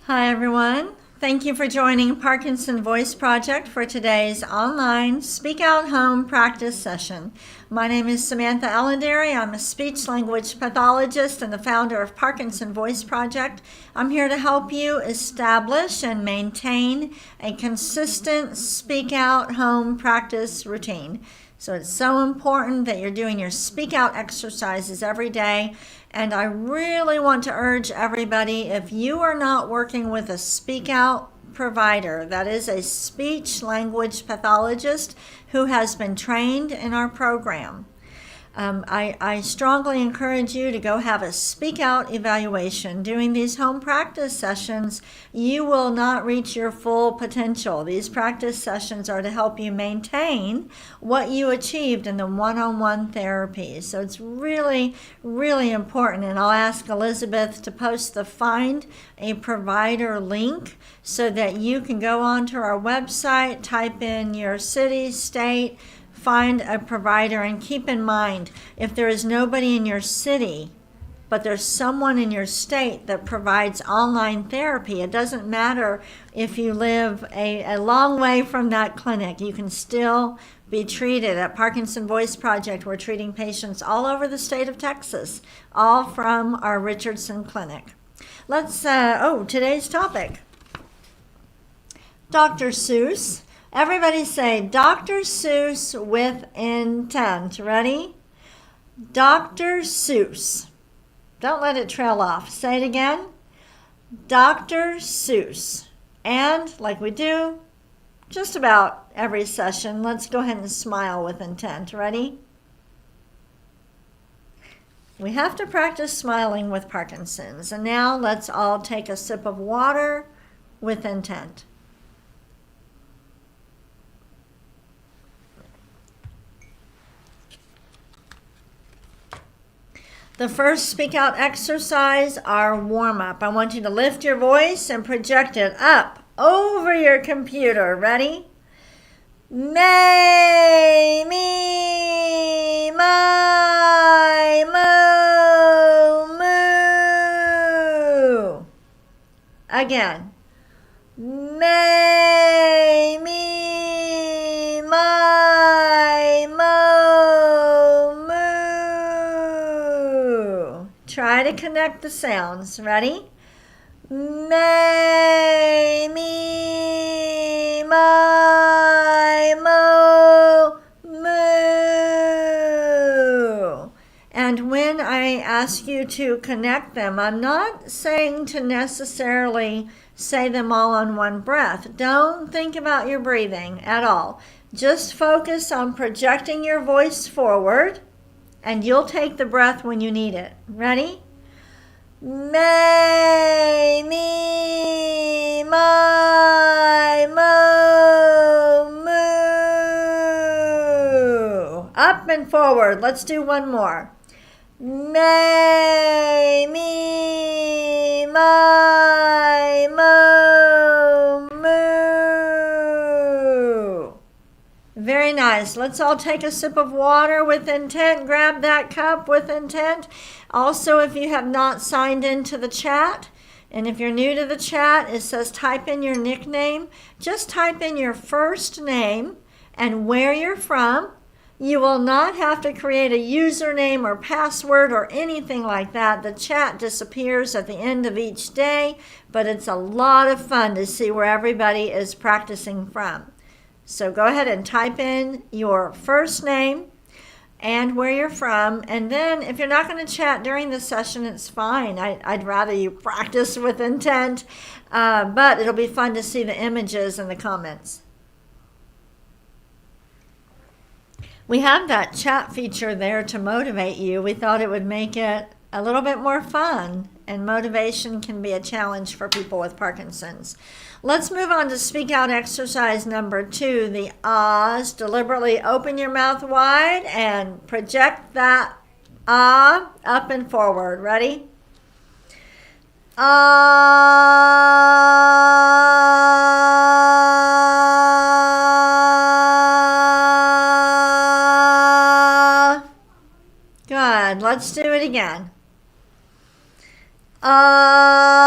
Hi everyone. Thank you for joining Parkinson Voice Project for today's online Speak Out Home practice session. My name is Samantha Allenderry. I'm a speech language pathologist and the founder of Parkinson Voice Project. I'm here to help you establish and maintain a consistent Speak Out Home practice routine. So it's so important that you're doing your speak out exercises every day. And I really want to urge everybody, if you are not working with a speak out provider, that is a speech language pathologist who has been trained in our program, I strongly encourage you to go have a speak out evaluation. Doing these home practice sessions, you will not reach your full potential. These practice sessions are to help you maintain what you achieved in the one-on-one therapy. So it's really, really important. And I'll ask Elizabeth to post the Find a Provider link so that you can go onto our website, type in your city, state, find a provider, and keep in mind, if there is nobody in your city, but there's someone in your state that provides online therapy, it doesn't matter if you live a long way from that clinic, you can still be treated. At Parkinson Voice Project, we're treating patients all over the state of Texas, all from our Richardson Clinic. Today's topic, Dr. Seuss. Everybody say Dr. Seuss with intent. Ready? Dr. Seuss. Don't let it trail off. Say it again. Dr. Seuss. And like we do just about every session, let's go ahead and smile with intent. Ready? We have to practice smiling with Parkinson's. And now let's all take a sip of water with intent. The first speak out exercise, our warm up. I want you to lift your voice and project it up over your computer. Ready? May, me, my, mo, moo. Again. May, me, my, mo, moo. Try to connect the sounds. Ready? May, me, my, mo, moo. And when I ask you to connect them, I'm not saying to necessarily say them all on one breath. Don't think about your breathing at all. Just focus on projecting your voice forward, and you'll take the breath when you need it. Ready? May, me, my, mo, moo. Up and forward. Let's do one more. May, me, my, mo, moo. Very nice. Let's all take a sip of water with intent. Grab that cup with intent. Also, if you have not signed into the chat, and if you're new to the chat, it says type in your nickname. Just type in your first name and where you're from. You will not have to create a username or password or anything like that. The chat disappears at the end of each day, but it's a lot of fun to see where everybody is practicing from. So go ahead and type in your first name and where you're from. And then if you're not going to chat during the session, it's fine. I'd rather you practice with intent, but it'll be fun to see the images and the comments. We have that chat feature there to motivate you. We thought it would make it a little bit more fun, and motivation can be a challenge for people with Parkinson's. Let's move on to speak out exercise number 2, the ahs. Deliberately open your mouth wide and project that ah up and forward. Ready? Ah. Good. Let's do it again. Ah.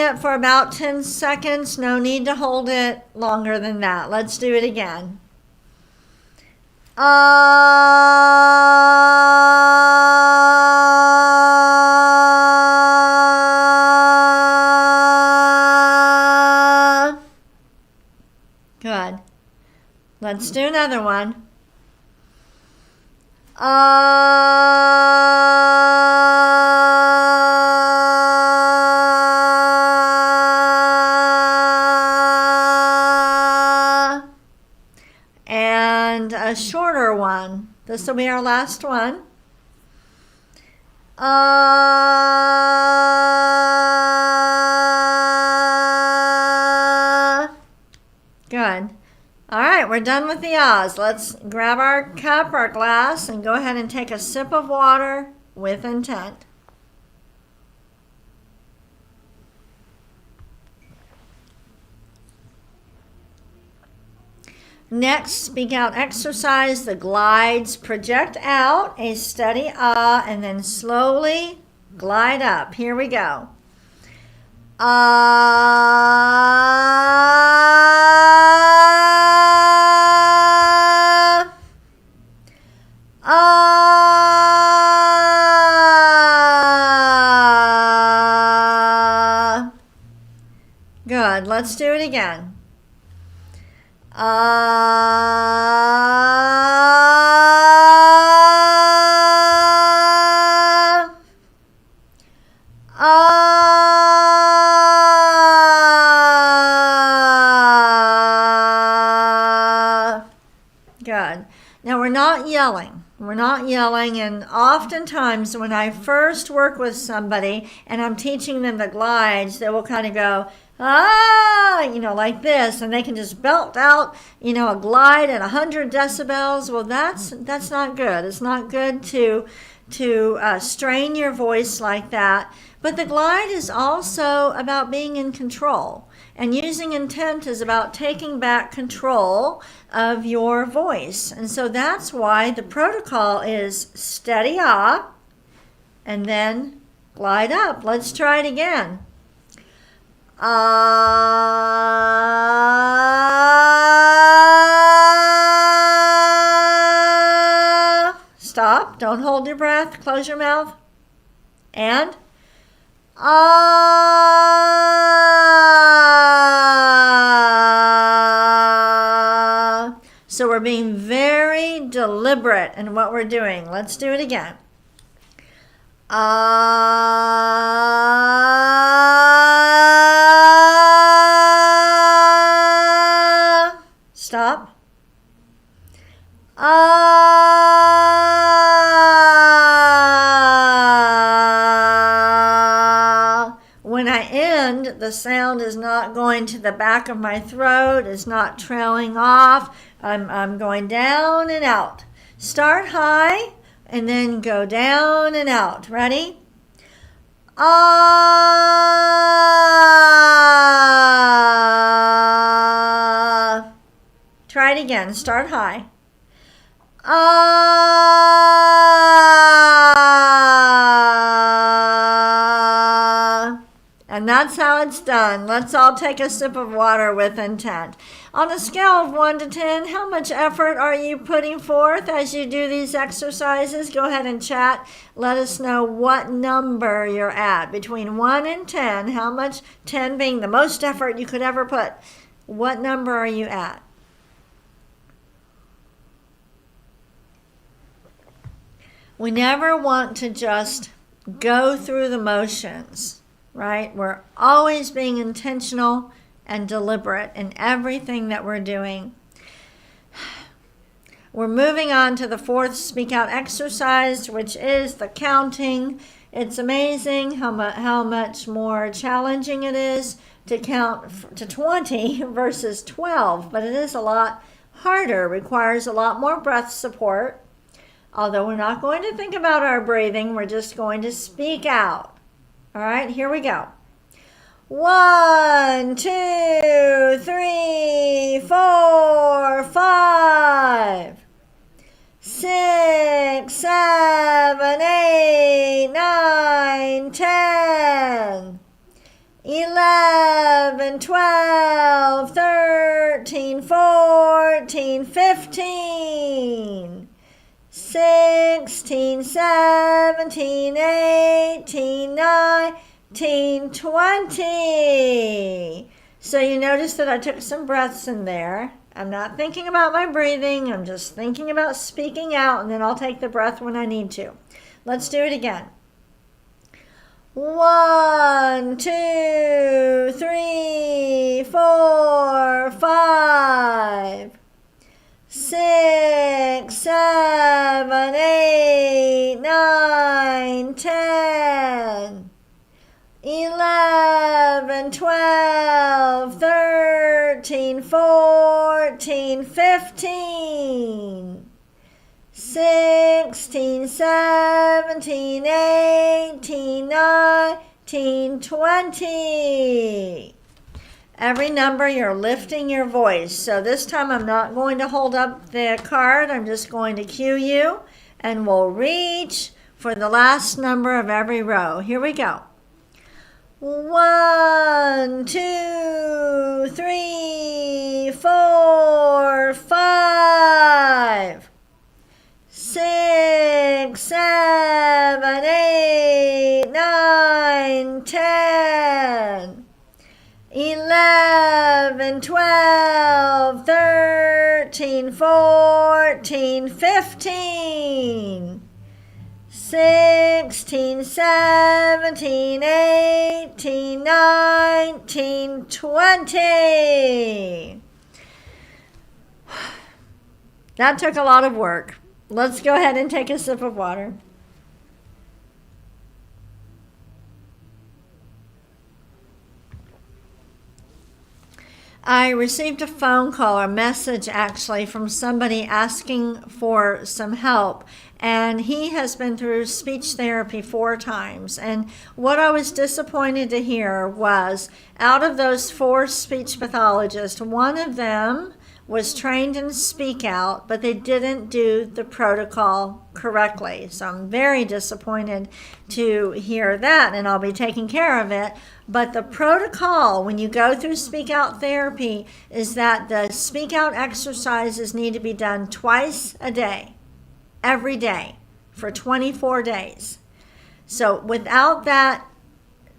it for about 10 seconds. No need to hold it longer than that. Let's do it again. Good. Let's do another one. And a shorter one. This will be our last one. Good. All right, we're done with the ahs. Let's grab our cup, our glass, and go ahead and take a sip of water with intent. Next, speak out exercise. The glides project out a steady ah and then slowly glide up. Here we go. Ah. Ah. Good. Let's do it again. Good. Now we're not yelling. We're not yelling, and oftentimes when I first work with somebody and I'm teaching them the glides, they will kind of go, ah, like this, and they can just belt out, a glide at 100 decibels. Well, that's not good. It's not good to strain your voice like that. But the glide is also about being in control. And using intent is about taking back control of your voice. And so that's why the protocol is steady ah, and then glide up. Let's try it again. Stop. Don't hold your breath. Close your mouth. And so we're being very deliberate in what we're doing. Let's do it again. Stop. When I end, the sound is not going to the back of my throat. It's not trailing off. I'm going down and out. Start high and then go down and out. Ready? Ah. Try it again. Start high. Ah. And that's how it's done. Let's all take a sip of water with intent. On a scale of 1 to 10, how much effort are you putting forth as you do these exercises? Go ahead and chat. Let us know what number you're at. Between 1 and 10, how much, 10 being the most effort you could ever put, what number are you at? We never want to just go through the motions, right? We're always being intentional and deliberate in everything that we're doing. We're moving on to the fourth speak out exercise, which is the counting. It's amazing how much more challenging it is to count to 20 versus 12, but it is a lot harder, requires a lot more breath support. Although we're not going to think about our breathing, we're just going to speak out. All right, here we go. 1, 2, 3, 4, 5, 6, 7, 8, 9, 10, 11, 12, 13, 14, 15, 16, 17, 18, 19, 20. So you notice that I took some breaths in there. I'm not thinking about my breathing. I'm just thinking about speaking out, and then I'll take the breath when I need to. Let's do it again. 1, 2, 3, 4, 5, 6, 7, 8, 9, 10, 11, 12, 13, 14, 15, 16, 17, 18, 19, 20. Every number you're lifting your voice. So this time I'm not going to hold up the card. I'm just going to cue you, and we'll reach for the last number of every row. Here we go. 1, 2, 3, 4, 5, 6, 7, 8, 9, 10, 11, 12, 13, 14, 15, 16, 17, 18, 19, 20. That took a lot of work. Let's go ahead and take a sip of water. I received a phone call, or message actually, from somebody asking for some help. And he has been through speech therapy 4 times. And what I was disappointed to hear was, out of those 4 speech pathologists, one of them was trained in Speak Out, but they didn't do the protocol correctly. So I'm very disappointed to hear that, and I'll be taking care of it. But the protocol, when you go through Speak Out therapy, is that the Speak Out exercises need to be done twice a day, every day, for 24 days. So without that,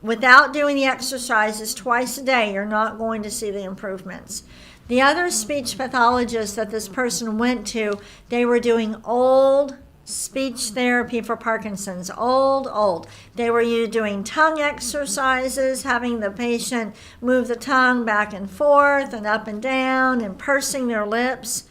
without doing the exercises twice a day, you're not going to see the improvements. The other speech pathologists that this person went to, they were doing old speech therapy for Parkinson's, old. They were doing tongue exercises, having the patient move the tongue back and forth and up and down and pursing their lips.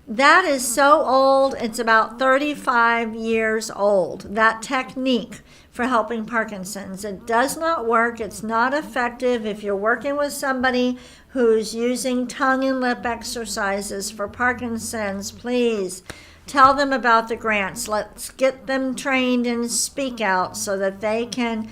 That is so old, it's about 35 years old, that technique for helping Parkinson's. It does not work. It's not effective. If you're working with somebody who's using tongue and lip exercises for Parkinson's, please tell them about the grants. Let's get them trained in Speak Out so that they can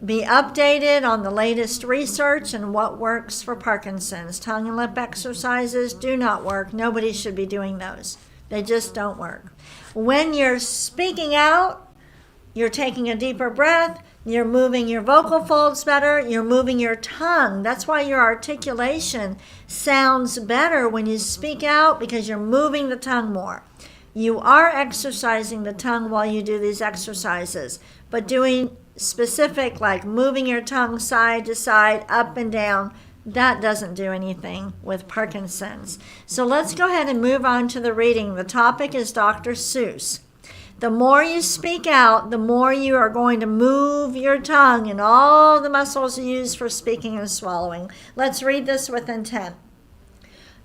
be updated on the latest research and what works for Parkinson's. Tongue and lip exercises do not work. Nobody should be doing those. They just don't work. When you're speaking out, you're taking a deeper breath, you're moving your vocal folds better, you're moving your tongue. That's why your articulation sounds better when you speak out, because you're moving the tongue more. You are exercising the tongue while you do these exercises, but doing specific, like moving your tongue side to side, up and down, that doesn't do anything with Parkinson's. So let's go ahead and move on to the reading. The topic is Dr. Seuss. The more you speak out, the more you are going to move your tongue and all the muscles used for speaking and swallowing. Let's read this with intent.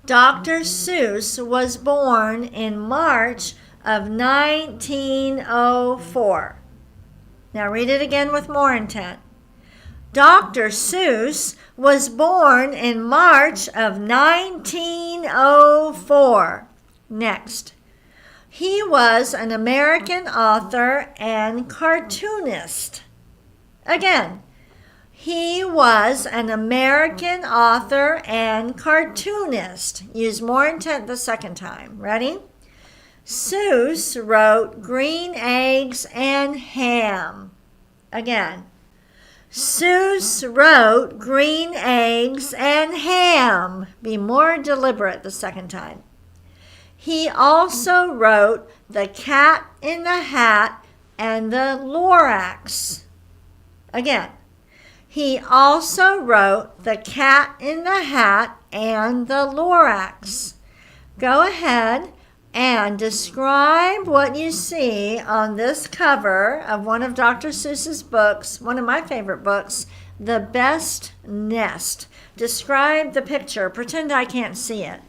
Dr. Seuss was born in March of 1904. Now read it again with more intent. Dr. Seuss was born in March of 1904. Next. He was an American author and cartoonist. Again, he was an American author and cartoonist. Use more intent the second time. Ready? Seuss wrote Green Eggs and Ham. Again, Seuss wrote green eggs and ham. Be more deliberate the second time. He also wrote The Cat in the Hat and the Lorax. Again, he also wrote The Cat in the Hat and the Lorax. Go ahead and describe what you see on this cover of one of Dr. Seuss's books, one of my favorite books, The Best Nest. Describe the picture. Pretend I can't see it.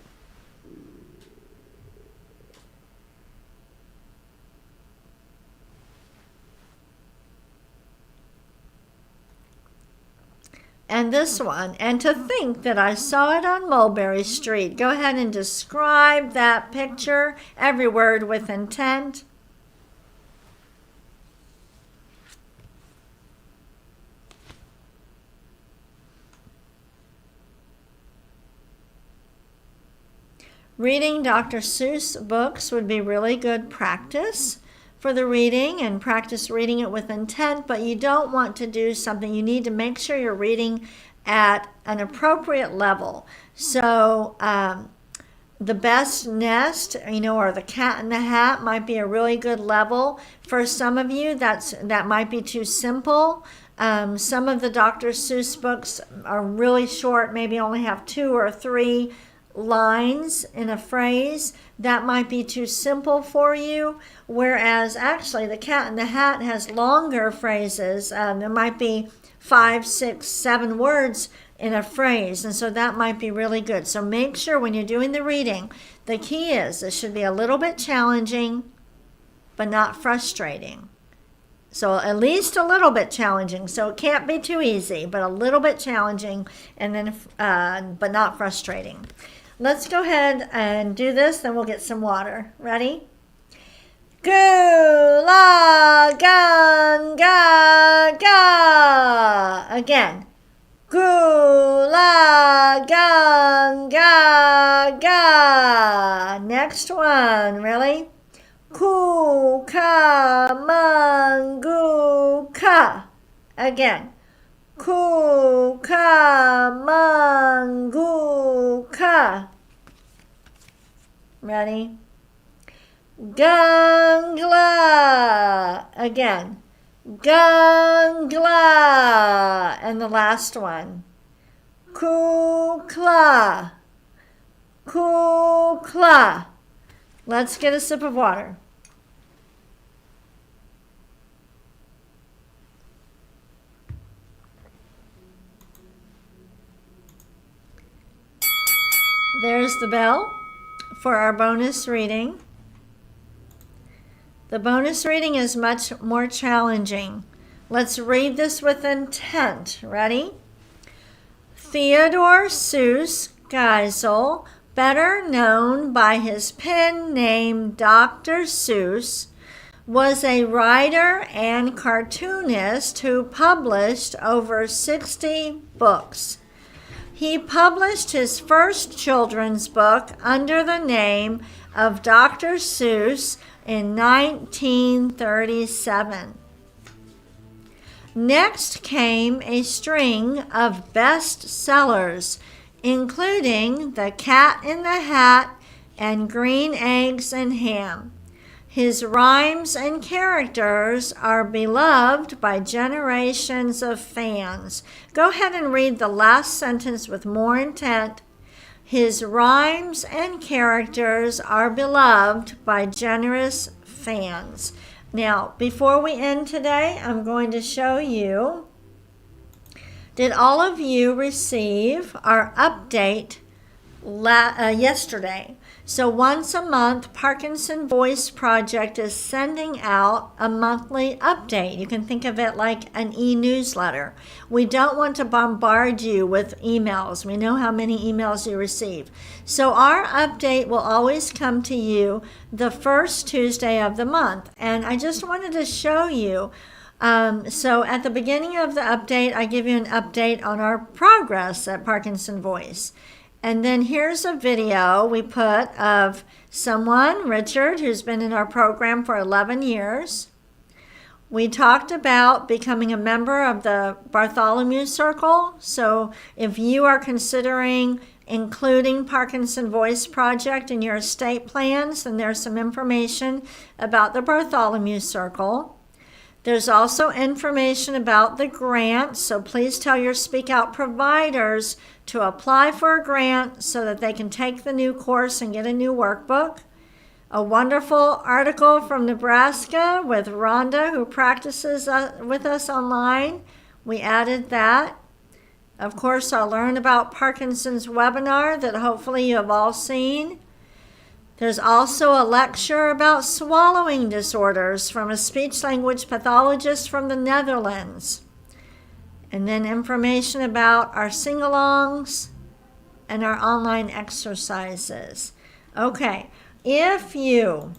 And this one, and to think that I saw it on Mulberry Street. Go ahead and describe that picture, every word with intent. Reading Dr. Seuss books would be really good practice for the reading, and practice reading it with intent, but you don't want to do something. You need to make sure you're reading at an appropriate level. So The Best Nest, or The Cat in the Hat might be a really good level. For some of you, that might be too simple. Some of the Dr. Seuss books are really short, maybe only have 2 or 3 lines in a phrase. That might be too simple for you, whereas actually The Cat in the Hat has longer phrases. There might be 5, 6, 7 words in a phrase, and so that might be really good. So make sure when you're doing the reading, the key is it should be a little bit challenging but not frustrating. So at least a little bit challenging, so it can't be too easy, but a little bit challenging, and then but not frustrating. Let's go ahead and do this, then we'll get some water. Ready? Goo la gun ga ga. Again. Goo la gun ga ga. Next one, really? Ku ka man goo ka. Again. Ku ka man goo ka. Ready? Gungla. Again. Gungla. And the last one. Kukla. Kukla. Let's get a sip of water. There's the bell for our bonus reading. The bonus reading is much more challenging. Let's read this with intent. Ready? Theodore Seuss Geisel, better known by his pen name Dr. Seuss, was a writer and cartoonist who published over 60 books. He published his first children's book under the name of Dr. Seuss in 1937. Next came a string of bestsellers, including The Cat in the Hat and Green Eggs and Ham. His rhymes and characters are beloved by generations of fans. Go ahead and read the last sentence with more intent. His rhymes and characters are beloved by generous fans. Now, before we end today, I'm going to show you, did all of you receive our update yesterday? So once a month, Parkinson Voice Project is sending out a monthly update. You can think of it like an e-newsletter. We don't want to bombard you with emails. We know how many emails you receive. So our update will always come to you the first Tuesday of the month. And I just wanted to show you. So at the beginning of the update, I give you an update on our progress at Parkinson Voice. And then here's a video we put of someone, Richard, who's been in our program for 11 years. We talked about becoming a member of the Bartholomew Circle. So if you are considering including Parkinson Voice Project in your estate plans, then there's some information about the Bartholomew Circle. There's also information about the grant, so please tell your Speak Out providers to apply for a grant so that they can take the new course and get a new workbook. A wonderful article from Nebraska with Rhonda, who practices with us online. We added that. Of course, I'll learn about Parkinson's webinar that hopefully you have all seen. There's also a lecture about swallowing disorders from a speech-language pathologist from the Netherlands. And then information about our sing-alongs and our online exercises. Okay. If you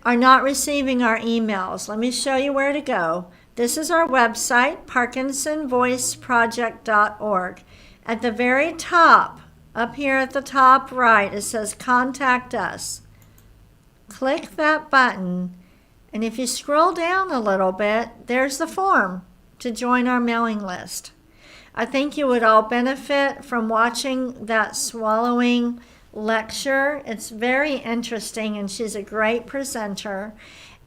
are not receiving our emails, let me show you where to go. This is our website, parkinsonvoiceproject.org. At the very top, up here at the top right, it says Contact Us. Click that button, and if you scroll down a little bit, there's the form to join our mailing list. I think you would all benefit from watching that swallowing lecture. It's very interesting, and she's a great presenter.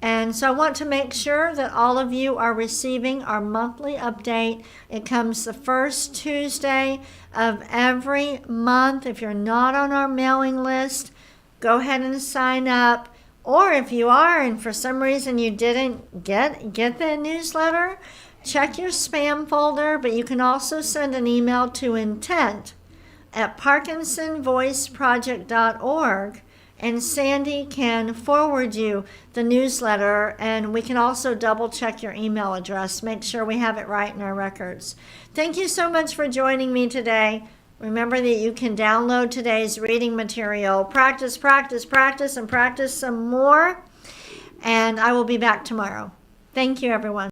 And so I want to make sure that all of you are receiving our monthly update. It comes the first Tuesday of every month. If you're not on our mailing list, go ahead and sign up. Or if you are and for some reason you didn't get the newsletter, check your spam folder, but you can also send an email to intent@parkinsonvoiceproject.org, and Sandy can forward you the newsletter, and we can also double check your email address, make sure we have it right in our records. Thank you so much for joining me today. Remember that you can download today's reading material, practice, practice, practice, and practice some more, and I will be back tomorrow. Thank you, everyone.